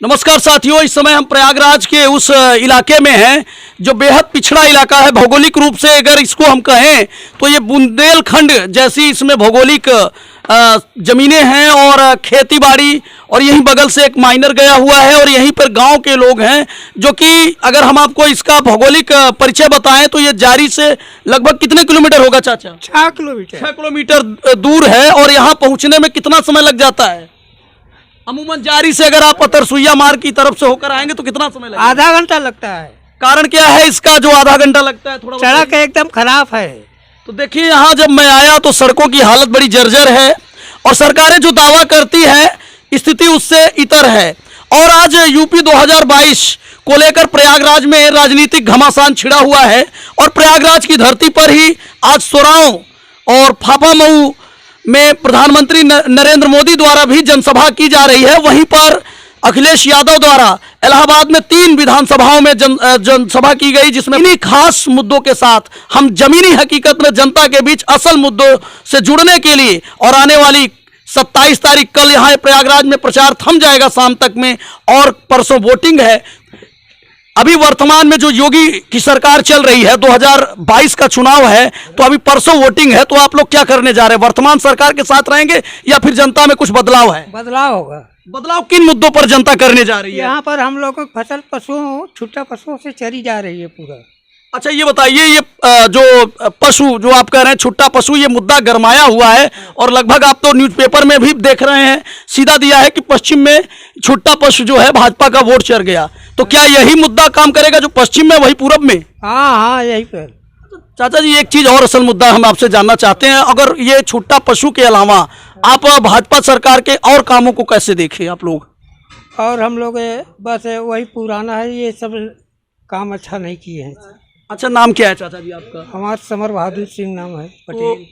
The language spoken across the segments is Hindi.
नमस्कार साथियों, इस समय हम प्रयागराज के उस इलाके में हैं जो बेहद पिछड़ा इलाका है। भौगोलिक रूप से अगर इसको हम कहें तो ये बुंदेलखंड जैसी इसमें भौगोलिक जमीनें हैं और खेती बाड़ी, और यहीं बगल से एक माइनर गया हुआ है और यहीं पर गांव के लोग हैं जो कि अगर हम आपको इसका भौगोलिक परिचय बताएं तो ये जारी से लगभग कितने किलोमीटर होगा चाचा? 6 किलोमीटर। 6 किलोमीटर दूर है। और यहाँ पहुँचने में कितना समय लग जाता है? अमूमन जारी से अगर आप अतरसुइया मार्ग की तरफ से होकर आएंगे तो कितना समय लगेगा? आधा घंटा लगता है। कारण क्या है इसका जो आधा घंटा लगता है? थोड़ा सड़क एकदम खराब है। तो देखिए, यहाँ जब मैं आया तो सड़कों की हालत बड़ी जर्जर है और सरकारें जो दावा करती है स्थिति उससे इतर है। और आज यूपी 2022 को लेकर प्रयागराज में राजनीतिक घमासान छिड़ा हुआ है और प्रयागराज की धरती पर ही आज सोराव और फाफामऊ में प्रधानमंत्री नरेंद्र मोदी द्वारा भी जनसभा की जा रही है। वहीं पर अखिलेश यादव द्वारा इलाहाबाद में 3 विधानसभाओं में जनसभा की गई, जिसमें इन्हीं खास मुद्दों के साथ हम जमीनी हकीकत में जनता के बीच असल मुद्दों से जुड़ने के लिए और आने वाली 27 तारीख कल यहाँ प्रयागराज में प्रचार थम जाएगा शाम तक में और परसों वोटिंग है। अभी वर्तमान में जो योगी की सरकार चल रही है, 2022 का चुनाव है, तो अभी परसों वोटिंग है। तो आप लोग क्या करने जा रहे हैं? वर्तमान सरकार के साथ रहेंगे या फिर जनता में कुछ बदलाव है? बदलाव होगा। बदलाव किन मुद्दों पर जनता करने जा रही है? यहाँ पर हम लोगों की फसल पशुओं छुट्टा पशुओं से चरी जा रही है पूरा। अच्छा, ये बताइए, ये जो पशु जो आप कह रहे हैं छुट्टा पशु, ये मुद्दा गरमाया हुआ है और लगभग आप तो न्यूज़पेपर में भी देख रहे हैं, सीधा दिया है कि पश्चिम में छुट्टा पशु जो है भाजपा का वोट चढ़ गया। तो क्या यही मुद्दा काम करेगा जो पश्चिम में वही पूरब में? हाँ, यही पर। चाचा जी, एक चीज और असल मुद्दा हम आपसे जानना चाहते हैं, अगर ये छुट्टा पशु के अलावा आप भाजपा सरकार के और कामों को कैसे देखें आप लोग? और हम लोग बस वही पुराना है, ये सब काम अच्छा नहीं किए हैं। अच्छा, नाम क्या है चाचा जी आपका? हमारा समर बहादुर सिंह नाम है।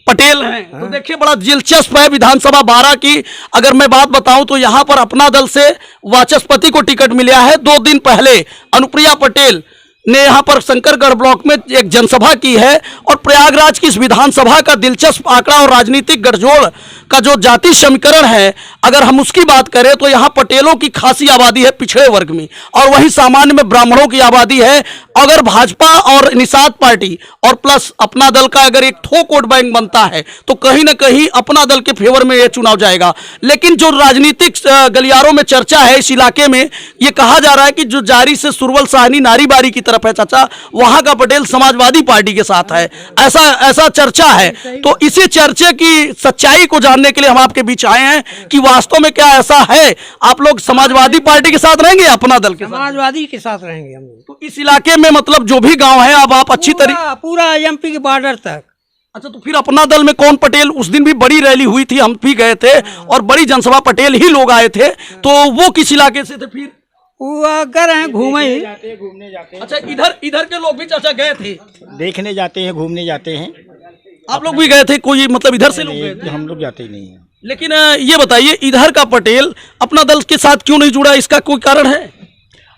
पटेल हैं। हाँ। तो देखिए, बड़ा दिलचस्प है। विधानसभा 12 की अगर मैं बात बताऊं तो यहाँ पर अपना दल से वाचस्पति को टिकट मिला है। 2 दिन पहले अनुप्रिया पटेल ने यहाँ पर शंकरगढ़ ब्लॉक में एक जनसभा की है और प्रयागराज की इस विधानसभा का दिलचस्प आंकड़ा और राजनीतिक गठजोड़ का जो जाति समीकरण है, अगर हम उसकी बात करें तो यहाँ पटेलों की खासी आबादी है पिछड़े वर्ग में और वहीं सामान्य में ब्राह्मणों की आबादी है। अगर भाजपा और निषाद पार्टी और प्लस अपना दल का अगर एक थोक वोट बैंक बनता है तो कहीं ना कहीं अपना दल के फेवर में ये चुनाव जाएगा। लेकिन जो राजनीतिक गलियारों में चर्चा है इस इलाके में, ये कहा जा रहा है कि जो जारी से सुरवल साहनी नारीबारी की तरफ है चाचा, वहां का पटेल समाजवादी पार्टी के साथ है, ऐसा चर्चा है। तो इसी चर्चे की सच्चाई को जानने के लिए हम आपके बीच आए हैं कि वास्तव में क्या ऐसा है। आप लोग समाजवादी पार्टी के साथ रहेंगे, अपना दल के साथ? समाजवादी के साथ रहेंगे हम लोग। तो इस इलाके में मतलब जो भी गांव है, अब आप अच्छी तरीके पूरा एमपी के बॉर्डर तक। अच्छा, तो फिर अपना दल में कौन पटेल? उस दिन भी बड़ी रैली हुई थी, हम भी गए थे और बड़ी जनसभा पटेल ही लोग आए थे। तो वो किस इलाके से थे? फिर वो अगर हैं घूमने जाते हैं। अच्छा, इधर के लोग भी चाचा गए थे? देखने जाते हैं, घूमने जाते हैं। आप लोग भी गए थे? कोई मतलब इधर से लोग गए थे? हम लोग जाते ही नहीं है। लेकिन ये बताइए, इधर का पटेल अपना दल के साथ क्यों नहीं जुड़ा? इसका कोई कारण है?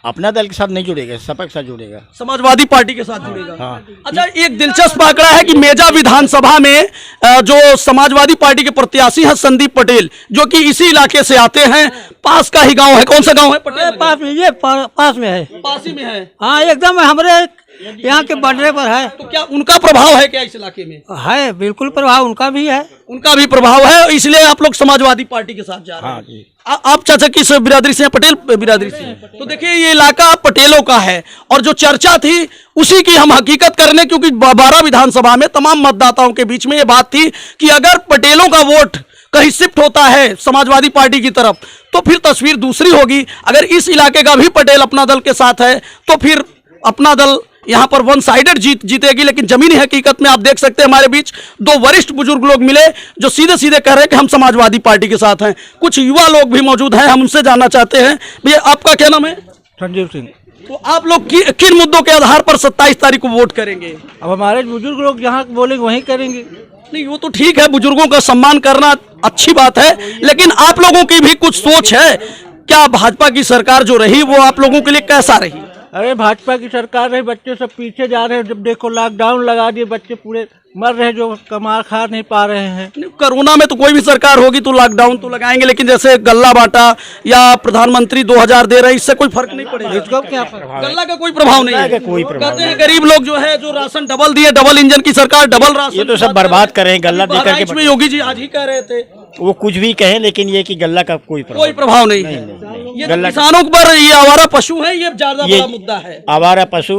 अपना दल के साथ नहीं जुड़ेगा, सपा के साथ जुड़ेगा, समाजवादी पार्टी के साथ जुड़ेगा। हाँ। अच्छा, एक दिलचस्प आंकड़ा है कि मेजा विधानसभा में जो समाजवादी पार्टी के प्रत्याशी हैं संदीप पटेल, जो कि इसी इलाके से आते हैं, पास का ही गांव है। कौन सा गांव है पटेल? पास में, ये पास में है। पास ही में है। हाँ, एकदम हमारे यहाँ के बॉर्डर पर है। तो क्या उनका प्रभाव है क्या इस इलाके में? है, बिल्कुल प्रभाव उनका भी है। उनका भी प्रभाव है, इसलिए आप लोग समाजवादी पार्टी के साथ जा रहे हैं। हाँ जी। आप चाचा किस बिरादरी से हैं? पटेल बिरादरी से। तो देखिए, ये इलाका पटेलों का है और जो चर्चा थी उसी की हम हकीकत करने, क्योंकि 12 विधानसभा में तमाम मतदाताओं के बीच में ये बात थी कि अगर पटेलों का वोट कहीं शिफ्ट होता है समाजवादी पार्टी की तरफ तो फिर तस्वीर दूसरी होगी। अगर इस इलाके का भी पटेल अपना दल के साथ है तो फिर अपना दल यहाँ पर 1 साइडेड जीतेगी। लेकिन जमीनी हकीकत में आप देख सकते हैं हमारे बीच 2 वरिष्ठ बुजुर्ग लोग मिले जो सीधे सीधे कह रहे हैं कि हम समाजवादी पार्टी के साथ हैं। कुछ युवा लोग भी मौजूद हैं, हम उनसे जानना चाहते हैं। भैया, आपका क्या नाम है? संजीव सिंह। तो आप लोग किन मुद्दों के आधार पर 27 तारीख को वोट करेंगे? अब हमारे बुजुर्ग लोग जहाँ बोलेंगे वहीं करेंगे। नहीं, वो तो ठीक है, बुजुर्गों का सम्मान करना अच्छी बात है, लेकिन आप लोगों की भी कुछ सोच है क्या? भाजपा की सरकार जो रही वो आप लोगों के लिए कैसा रही? अरे भाजपा की सरकार है, बच्चे सब पीछे जा रहे हैं। जब देखो लॉकडाउन लगा दिए, बच्चे पूरे मर रहे हैं जो कमा खा नहीं पा रहे हैं। कोरोना में तो कोई भी सरकार होगी तो लॉकडाउन तो लगाएंगे, लेकिन जैसे गल्ला बांटा या प्रधानमंत्री 2000 दे रहे हैं, इससे कोई फर्क नहीं पड़ेगा। इसको क्या प्रभाव? गल्ला का कोई प्रभाव नहीं है। कोई प्रभाव कहते हैं गरीब लोग जो है, जो राशन डबल दिए, डबल इंजन की सरकार, डबल राशन, ये तो सब बर्बाद कर रहे हैं। गल्ला देकर बहराइच के में योगी जी आज ही कह रहे थे वो कुछ भी कहें, लेकिन ये कि गल्ला का कोई प्रभाव नहीं है। ये गल्ला किसानों पर ये आवारा पशु है, ये ज्यादा ये बड़ा मुद्दा है। आवारा पशु।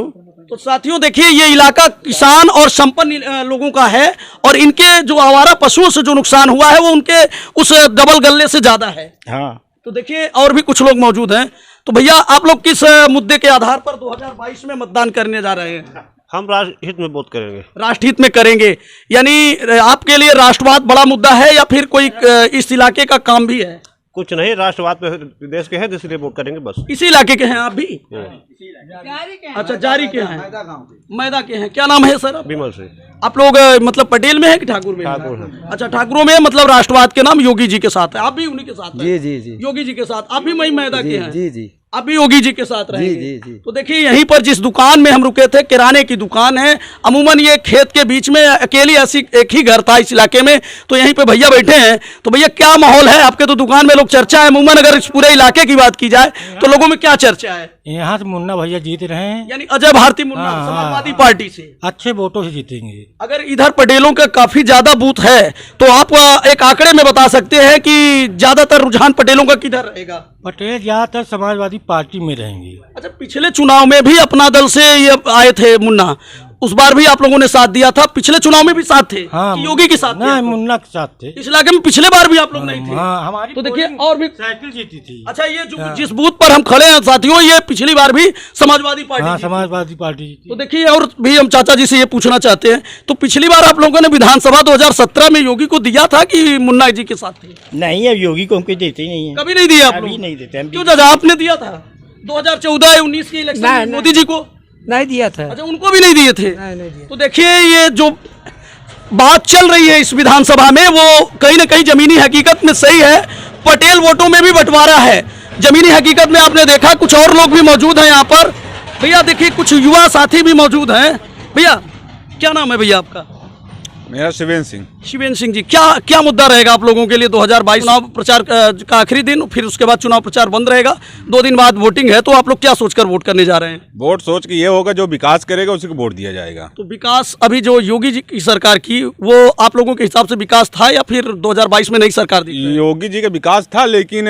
तो साथियों देखिए, ये इलाका किसान और संपन्न लोगों का है, और इनके जो आवारा पशुओं से जो नुकसान हुआ है वो उनके उस डबल गल्ले से ज्यादा है। हाँ, तो देखिए और भी कुछ लोग मौजूद हैं। तो भैया आप लोग किस मुद्दे के आधार पर 2022 में मतदान करने जा रहे हैं? हम राष्ट्रहित में वोट करेंगे। राष्ट्रहित में करेंगे, यानी आपके लिए राष्ट्रवाद बड़ा मुद्दा है या फिर कोई इस इलाके का काम भी है? कुछ नहीं, राष्ट्रवाद पे देश के हैं, इसलिए वोट करेंगे बस। इसी इलाके के हैं आप भी? अच्छा, जारी के हैं, मैदा के हैं। क्या नाम है सर? विमल से। आप लोग मतलब पटेल में है कि ठाकुर में? ठाकुर हैं। अच्छा, ठाकुरों में मतलब राष्ट्रवाद के नाम योगी जी के साथ है, आप भी उन्हीं के साथ हैं? जी जी जी योगी जी के साथ आप भी मई मैदा के हैं? जी जी आप भी योगी जी के साथ रहेंगे? जी जी। तो देखिए यहीं पर जिस दुकान में हम रुके थे, किराने की दुकान है, अमूमन ये खेत के बीच में अकेली ऐसी एक ही घर था इस इलाके में। तो यहीं पे भैया बैठे हैं। तो भैया क्या माहौल है आपके? तो दुकान में लोग चर्चा है अमूमन, अगर इस पूरे इलाके की बात की जाए तो लोगों में क्या चर्चा है? यहाँ से मुन्ना भैया जीत रहे हैं, यानी अजय भारती मुन्ना हाँ, समाजवादी पार्टी से अच्छे वोटों से जीतेंगे। अगर इधर पटेलों का काफी ज्यादा बूथ है तो आप एक आंकड़े में बता सकते हैं कि ज्यादातर रुझान पटेलों का किधर रहेगा? पटेल ज्यादातर समाजवादी पार्टी में रहेंगे। अच्छा, पिछले चुनाव में भी अपना दल से ये आए थे मुन्ना, उस बार भी आप लोगों ने साथ दिया था? पिछले चुनाव में भी साथ थे? हाँ, कि योगी के साथ थे? नहीं, मुन्ना के साथ थे। इस इलाके में पिछले बार भी आप लोग नहीं थे? हाँ, हमारी तो देखिए और भी साइकिल जीती थी। अच्छा, ये जो जिस बूथ पर हम खड़े हैं साथियों, ये पिछली बार भी समाजवादी पार्टी हाँ, जीती। समाजवादी पार्टी जीती। तो देखिए और भी हम चाचा जी से ये पूछना चाहते हैं, तो पिछली बार आप लोगों ने विधानसभा 2017 में योगी को दिया था कि मुन्ना जी के साथ थे? नहीं, अब योगी को हमको देते ही नहीं है। कभी नहीं दिया आप अभी लोग? नहीं देते हम। क्यों चाचा, आपने दिया था 2014-19 के इलेक्शन में मोदी जी को? नहीं दिया था। अच्छा, उनको भी नहीं दिए थे? नहीं दिया। तो देखिए ये जो बात चल रही है इस विधानसभा में वो कहीं ना कहीं जमीनी हकीकत में सही है। पटेल वोटों में भी बंटवारा है। जमीनी हकीकत में आपने देखा कुछ और लोग भी मौजूद हैं यहाँ पर। भैया देखिए कुछ युवा साथी भी मौजूद हैं। भैया क्या नाम है भैया आपका? मेरा शिवेंद्र सिंह। शिवेंद्र सिंह जी, क्या मुद्दा रहेगा आप लोगों के लिए? 2022 चुनाव प्रचार का आखिरी दिन, फिर उसके बाद चुनाव प्रचार बंद रहेगा, 2 दिन बाद वोटिंग है, तो आप लोग क्या सोचकर वोट करने जा रहे हैं? वोट सोच के ये होगा जो विकास करेगा उसी को वोट दिया जाएगा। तो विकास अभी जो योगी जी की सरकार की, वो आप लोगों के हिसाब से विकास था या फिर 2022 में नई सरकार दी? योगी जी का विकास था, लेकिन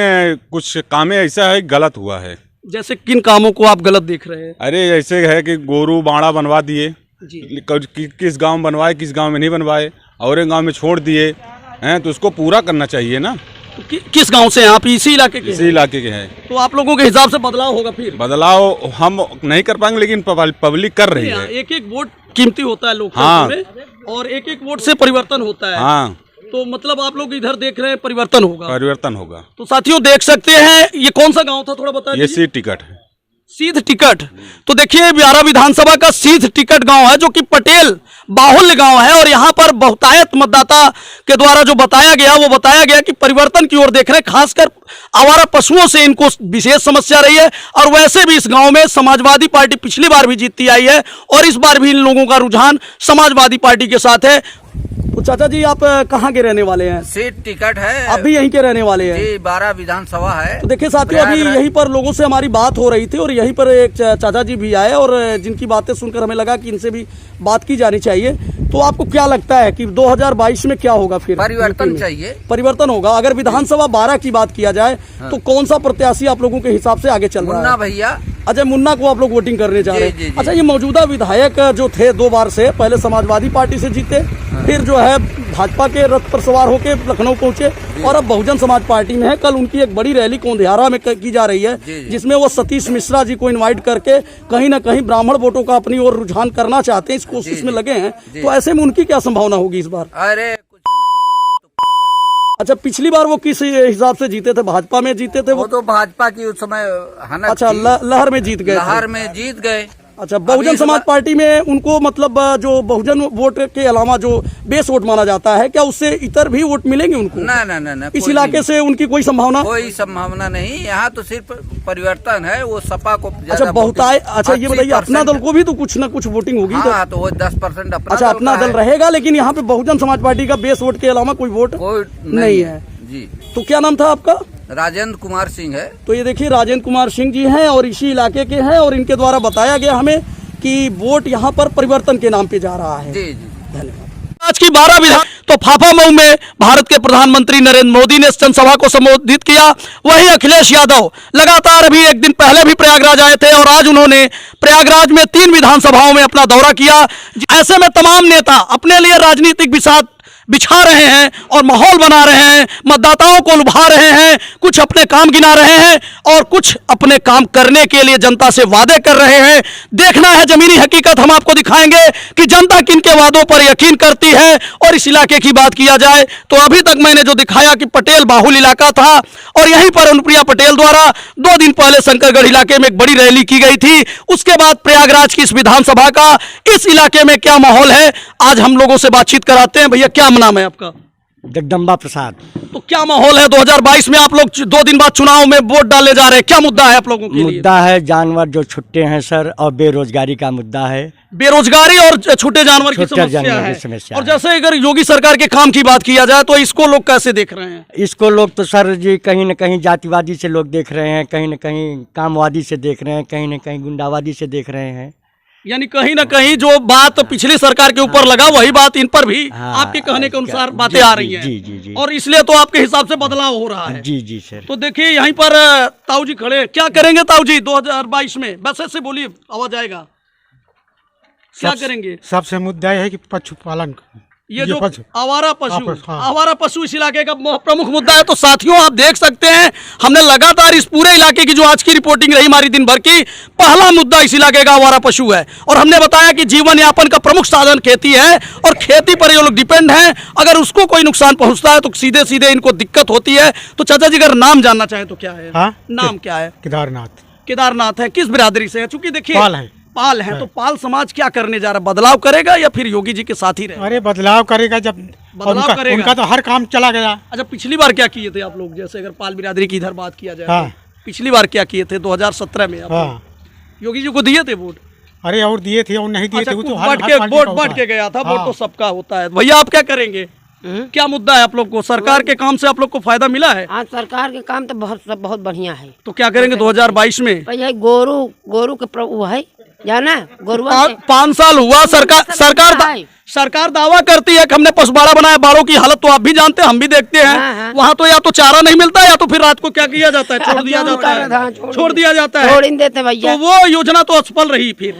कुछ कामें ऐसा है गलत हुआ है। जैसे किन कामों को आप गलत देख रहे हैं? अरे ऐसे है कि गोरू बाड़ा बनवा दिए, जी। किस गांव में बनवाए, किस गांव में नहीं बनवाए, और एक गांव में छोड़ दिए हैं, तो उसको पूरा करना चाहिए ना। तो किस गांव से हैं आप? इसी इलाके के? इसी इलाके के हैं। तो आप लोगों के हिसाब से बदलाव होगा फिर? बदलाव हम नहीं कर पाएंगे, लेकिन पब्लिक कर रही है। एक एक वोट कीमती होता है लोकतंत्र हाँ। में, और एक एक वोट से परिवर्तन होता है। हाँ, तो मतलब आप लोग इधर देख रहे हैं परिवर्तन होगा? परिवर्तन होगा। तो साथियों देख सकते हैं, ये कौन सा गांव था थोड़ा बता ये दीजिए। सीट टिकट है। सीध टिकट। तो देखिए ब्यारा विधानसभा का सीध टिकट गांव है, जो कि पटेल बाहुल्य गांव है, और यहाँ पर बहुतायत मतदाता के द्वारा जो बताया गया वो बताया गया कि परिवर्तन की ओर देख रहे हैं। खासकर आवारा पशुओं से इनको विशेष समस्या रही है, और वैसे भी इस गांव में समाजवादी पार्टी पिछली बार भी जीतती आई है, और इस बार भी इन लोगों का रुझान समाजवादी पार्टी के साथ है। तो चाचा जी आप कहाँ के रहने वाले हैं? सीट टिकट है। आप भी यहीं के रहने वाले हैं? जी, 12 विधानसभा है। तो देखिए साथियों, अभी यहीं पर लोगों से हमारी बात हो रही थी, और यहीं पर एक चाचा जी भी आए, और जिनकी बातें सुनकर हमें लगा कि इनसे भी बात की जानी चाहिए। तो आपको क्या लगता है कि 2022 में क्या होगा फिर? परिवर्तन चाहिए। परिवर्तन होगा। अगर विधानसभा 12 की बात किया जाए तो कौन सा प्रत्याशी आप लोगों के हिसाब से आगे चल रहा है? मुन्ना भैया। अजय मुन्ना को आप लोग वोटिंग करने जा रहे जी, जी, हैं? जी। अच्छा, ये मौजूदा विधायक जो थे 2 बार से, पहले समाजवादी पार्टी से जीते, फिर जो है भाजपा के रथ पर सवार होकर लखनऊ पहुंचे, और अब बहुजन समाज पार्टी में है। कल उनकी एक बड़ी रैली कोंधियारा में की जा रही है, जिसमें वो सतीश मिश्रा जी को इन्वाइट करके कहीं ना कहीं ब्राह्मण वोटों का अपनी ओर रुझान करना चाहते हैं, इस कोशिश में लगे हैं। तो ऐसे में उनकी क्या संभावना होगी इस बार? अरे कुछ नहीं, वो तो पागल। अच्छा, पिछली बार वो किस हिसाब से जीते थे? भाजपा में जीते थे वो तो भाजपा की उस समय हनक अच्छा, थी। लहर में जीत गए थे। लहर में जीत गए। अच्छा, बहुजन समाज पार्टी में उनको मतलब जो बहुजन वोट के अलावा जो बेस वोट माना जाता है, क्या उससे इतर भी वोट मिलेंगे उनको? ना इस इलाके से उनकी कोई संभावना? कोई संभावना नहीं। यहाँ तो सिर्फ परिवर्तन है, वो सपा को अच्छा, बहुतायत। अच्छा, ये बताइए, अपना दल को भी तो कुछ ना कुछ वोटिंग होगी? हाँ, तो वो 10% अपना। अच्छा, अपना दल रहेगा, लेकिन यहाँ पे बहुजन समाज पार्टी का बेस वोट के अलावा कोई वोट नहीं है जी। तो क्या नाम था आपका? राजेंद्र कुमार सिंह है। तो ये देखिए, राजेंद्र कुमार सिंह जी हैं और इसी इलाके के हैं, और इनके द्वारा बताया गया हमें कि वोट यहाँ पर परिवर्तन के नाम पे जा रहा है। जी। धन्यवाद। आज की 12 विधान तो फाफामऊ में भारत के प्रधानमंत्री नरेंद्र मोदी ने जनसभा को संबोधित किया। वहीं अखिलेश यादव लगातार अभी एक दिन पहले भी प्रयागराज आए थे और आज उन्होंने प्रयागराज में 3 विधानसभाओं में अपना दौरा किया। ऐसे में तमाम नेता अपने लिए राजनीतिक बिछा रहे हैं और माहौल बना रहे हैं, मतदाताओं को लुभा रहे हैं, कुछ अपने काम गिना रहे हैं और कुछ अपने काम करने के लिए जनता से वादे कर रहे हैं। देखना है जमीनी हकीकत, हम आपको दिखाएंगे कि जनता किन के वादों पर यकीन करती है। और इस इलाके की बात किया जाए तो अभी तक मैंने जो दिखाया कि पटेल बाहुल इलाका था और यहीं पर अनुप्रिया पटेल द्वारा 2 दिन पहले शंकरगढ़ इलाके में एक बड़ी रैली की गई थी। उसके बाद प्रयागराज की इस विधानसभा का इस इलाके में क्या माहौल है, आज हम लोगों से बातचीत कराते हैं। भैया, क्या नाम है आपका? जगदम्बा प्रसाद। तो क्या माहौल है 2022 में? आप लोग 2 दिन बाद चुनाव में वोट डालने जा रहे हैं, क्या मुद्दा है आप लोगों के लिए? मुद्दा है जानवर जो छुट्टे हैं सर, और बेरोजगारी का मुद्दा है। बेरोजगारी और छूटे जानवर की समस्या है। और जैसे अगर योगी सरकार के काम की बात किया जाए तो इसको लोग कैसे देख रहे हैं? इसको लोग तो सर जी कहीं न कहीं जातिवादी से लोग देख रहे हैं, कहीं न कहीं कामवादी से देख रहे हैं, कहीं न कहीं गुंडावादी से देख रहे हैं। यानी कहीं ना कहीं जो बात पिछली सरकार के ऊपर लगा वही बात इन पर भी आपके कहने के अनुसार बातें आ रही हैं। जी। और इसलिए तो आपके हिसाब से बदलाव हो रहा है। जी सर। तो देखिए यहीं पर ताऊ जी खड़े, क्या करेंगे ताऊ जी 2022 में? बस ऐसे बोलिए, आवाज आएगा। क्या करेंगे? सबसे मुद्दा है कि पशुपालन, ये जो आवारा पशु इस इलाके का प्रमुख मुद्दा है। तो साथियों, आप देख सकते हैं हमने लगातार इस पूरे इलाके की जो आज की रिपोर्टिंग रही हमारी दिन भर की, पहला मुद्दा इस इलाके का आवारा पशु है। और हमने बताया कि जीवन यापन का प्रमुख साधन खेती है और खेती पर ये लोग डिपेंड हैं। अगर उसको कोई नुकसान पहुंचता है तो सीधे सीधे इनको दिक्कत होती है। तो चाचा जी, अगर नाम जानना चाहे तो क्या है? नाम क्या है? केदारनाथ है। किस बिरादरी से है? चूंकि देखिए पाल है, तो पाल समाज क्या करने जा रहा है? बदलाव करेगा या फिर योगी जी के साथ ही रहेगा? अरे बदलाव करेगा, जब बदलाव करेगा। उनका तो हर काम चला गया। अच्छा, पिछली बार क्या किए थे आप लोग? जैसे अगर पाल बिरादरी की इधर बात किया जाए तो पिछली बार क्या किए थे 2017 में? योगी जी को दिए थे वोट? अरे और दिए थे और नहीं दिए थे, वो तो बढ़ के गया था। वोट तो सबका होता है। भैया, आप क्या करेंगे? क्या मुद्दा है आप लोग को? सरकार के काम से आप लोग को फायदा मिला है? हाँ, सरकार के काम तो बहुत बढ़िया है। तो क्या करेंगे 2022 में? गोरू के प्रभु है, जाना गोरुआ 5 साल हुआ सरकार दावा करती है कि हमने पशुबाड़ा बनाया। बाड़ों की हालत तो आप भी जानते हैं, हम भी देखते हैं। वहाँ तो या तो चारा नहीं मिलता या तो फिर रात को क्या किया जाता है, छोड़ दिया जाता है। छोड़ देते भैया। तो वो योजना तो असफल रही, फिर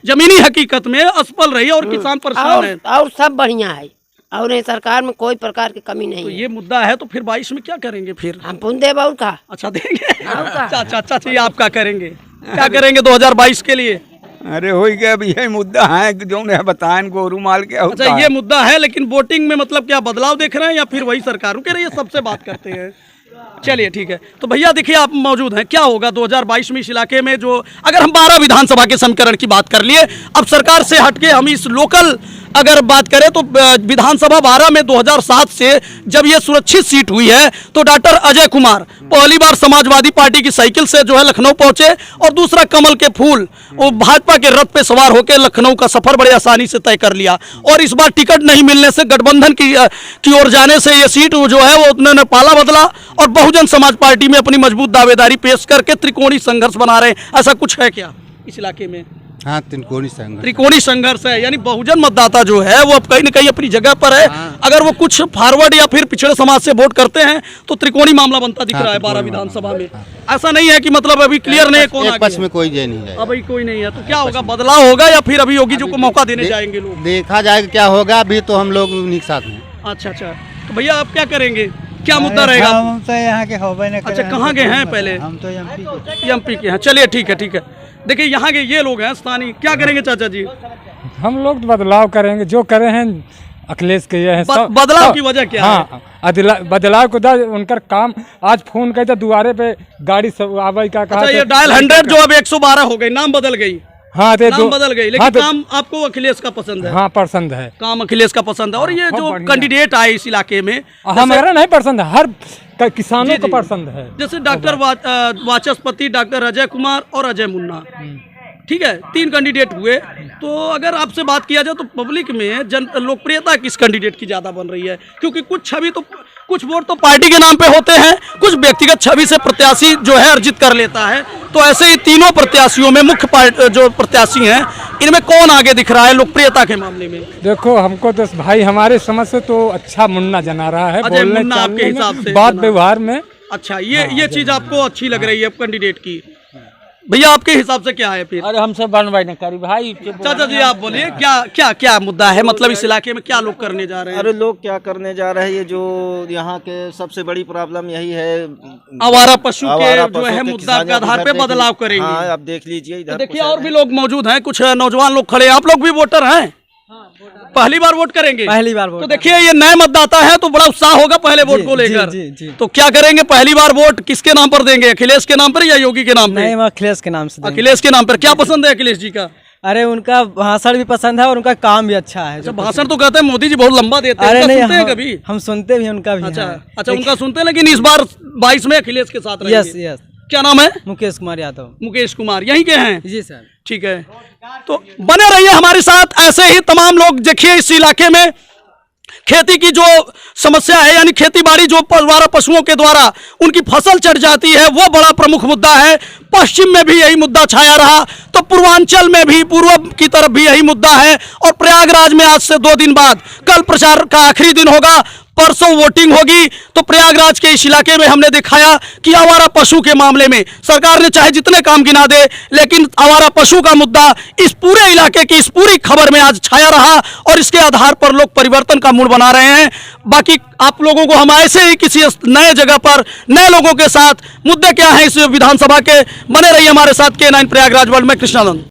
जमीनी हकीकत में असफल रही और किसान परेशान है। और सब बढ़िया है और सरकार में कोई प्रकार की कमी नहीं। तो ये मुद्दा है। तो फिर 22 में क्या करेंगे फिर? हम पुन देव और का। अच्छा, देंगे। चाचा आप क्या करेंगे? क्या करेंगे 2022 के लिए? अरे हो गया, अभी यही मुद्दा है जो ने बताएं गोरू माल के। अच्छा, ये मुद्दा है, लेकिन वोटिंग में मतलब क्या बदलाव देख रहे हैं या फिर वही सरकारों के रही सबसे बात करते हैं? चलिए ठीक है। तो भैया देखिए, आप मौजूद हैं, क्या होगा 2022 में इस इलाके में? जो अगर हम 12 विधानसभा के समीकरण की बात कर लिए, अब सरकार से हटके हम इस लोकल अगर बात करें तो विधानसभा 12 में 2007 से जब ये सुरक्षित सीट हुई है तो डॉक्टर अजय कुमार पहली बार समाजवादी पार्टी की साइकिल से जो है लखनऊ पहुंचे और दूसरा कमल के फूल वो भाजपा के रथ पे सवार होकर लखनऊ का सफर बड़े आसानी से तय कर लिया। और इस बार टिकट नहीं मिलने से गठबंधन की ओर जाने से ये सीट जो है वो उन्होंने पाला बदला और बहुजन समाज पार्टी में अपनी मजबूत दावेदारी पेश करके त्रिकोणी संघर्ष बना रहे हैं। ऐसा कुछ है क्या इस इलाके में? हाँ, त्रिकोणी संघर्ष है, यानी बहुजन मतदाता जो है वो अब कहीं न कहीं अपनी जगह पर है। अगर वो कुछ फॉरवर्ड या फिर पिछड़े समाज से वोट करते हैं तो त्रिकोणी मामला बनता दिख रहा है 12 विधानसभा में। ऐसा नहीं है कि मतलब अभी क्लियर नहीं है कौन आगे है। में कोई जय नहीं है, अभी कोई नहीं है। तो क्या होगा, बदलाव होगा या फिर अभी योगी जी को मौका देने जाएंगे लोग? देखा जाएगा क्या होगा, अभी तो हम लोग उन्हीं के साथ हैं। अच्छा, तो भैया आप क्या करेंगे? क्या मुद्दा रहेगा? हम तो यहाँ के होबे नहीं। अच्छा, कहाँ के हैं पहले? हम तो एमपी के हैं। चलिए ठीक है। देखिए यहाँ के ये लोग हैं स्थानीय, क्या करेंगे चाचा जी? हम लोग बदलाव करेंगे, जो करे हैं अखिलेश के ये है। बदलाव की वजह क्या है? बदलाव को उनका काम आज फोन कहते दुआरे पे गाड़ी सब आवे का कहा। अच्छा, ये डायल 100 जो अब 112 हो गई, नाम बदल गई। हाँ तो नाम बदल गई, लेकिन हाँ, तो- काम आपको अखिलेश का पसंद है। हाँ पसंद है। काम अखिलेश का पसंद है। और ये जो कैंडिडेट आए इस इलाके में, हमारा नहीं पसंद है, हर किसानों जी, को जी। पसंद है। जैसे डॉक्टर वाचस्पति, डॉक्टर अजय कुमार और अजय मुन्ना, ठीक है, 3 कैंडिडेट हुए। तो अगर आपसे बात किया जाए तो पब्लिक में लोकप्रियता किस कैंडिडेट की ज्यादा बन रही है? क्योंकि कुछ वोट तो पार्टी के नाम पे होते हैं, कुछ व्यक्तिगत छवि से प्रत्याशी जो है अर्जित कर लेता है। तो ऐसे ही तीनों प्रत्याशियों में मुख्य जो प्रत्याशी हैं, इनमें कौन आगे दिख रहा है लोकप्रियता के मामले में? देखो हमको तो भाई हमारे समझ से तो अच्छा मुन्ना जना रहा है, अजय बोलने मुन्ना आपके चालने में, हिसाब से बात जना। व्यवहार में। अच्छा, ये चीज आपको अच्छी लग रही है कैंडिडेट की। भैया आपके हिसाब से क्या है फिर? अरे हमसे बनवाई न करी भाई। चाचा जी आप बोलिए, क्या मुद्दा है? मतलब इस इलाके में क्या लोग करने जा रहे हैं? अरे लोग क्या करने जा रहे हैं, ये जो यहाँ के सबसे बड़ी प्रॉब्लम यही है, आवारा पशु के आवारा जो है पशु के मुद्दा के किसान आधार पे बदलाव करेंगे। हाँ, आप देख लीजिए तो इधर। देखिए और भी लोग मौजूद हैं, कुछ नौजवान लोग खड़े हैं। आप लोग भी वोटर हैं? पहली बार वोट करेंगे? पहली बार वोट। तो देखिए ये नए मतदाता है तो बड़ा उत्साह होगा पहले वोट को लेकर। तो क्या करेंगे? पहली बार वोट किसके नाम पर देंगे? अखिलेश के नाम पर या योगी के नाम पे? अखिलेश के नाम से अखिलेश के नाम पर। क्या पसंद है अखिलेश जी का? अरे उनका भाषण भी पसंद है और उनका काम भी अच्छा है। अच्छा, भाषण तो कहते हैं मोदी जी बहुत लंबा देते हैं, उनका सुनते हैं कभी? हम सुनते भी हैं उनका भी। अच्छा, उनका सुनते हैं, लेकिन इस बार 22 में अखिलेश के साथ रहेंगे। यस। क्या नाम है? मुकेश कुमार यादव। मुकेश कुमार यहीं के हैं? जी सर। ठीक है, तो बने रहिए हमारे साथ। ऐसे ही तमाम लोग देखिए इस इलाके में खेती की जो समस्या है, यानी खेती बाड़ी जो आवारा पशुओं के द्वारा उनकी फसल चढ़ जाती है, वो बड़ा प्रमुख मुद्दा है। पश्चिम में भी यही मुद्दा छाया रहा, तो पूर्वांचल में भी, पूर्व की तरफ भी यही मुद्दा है। और प्रयागराज में आज से 2 दिन बाद कल प्रचार का आखिरी दिन होगा, परसों वोटिंग होगी। तो प्रयागराज के इस इलाके में हमने दिखाया कि आवारा पशु के मामले में सरकार ने चाहे जितने काम गिना दे, लेकिन आवारा पशु का मुद्दा इस पूरे इलाके की, इस पूरी खबर में आज छाया रहा। और इसके आधार पर लोग परिवर्तन का मूड बना रहे हैं। बाकी आप लोगों को हम ऐसे ही किसी नए जगह पर नए लोगों के साथ मुद्दे क्या हैं इस विधानसभा के, बने रहिए हमारे साथ। K9 प्रयागराज वर्ल्ड में कृष्णानंद।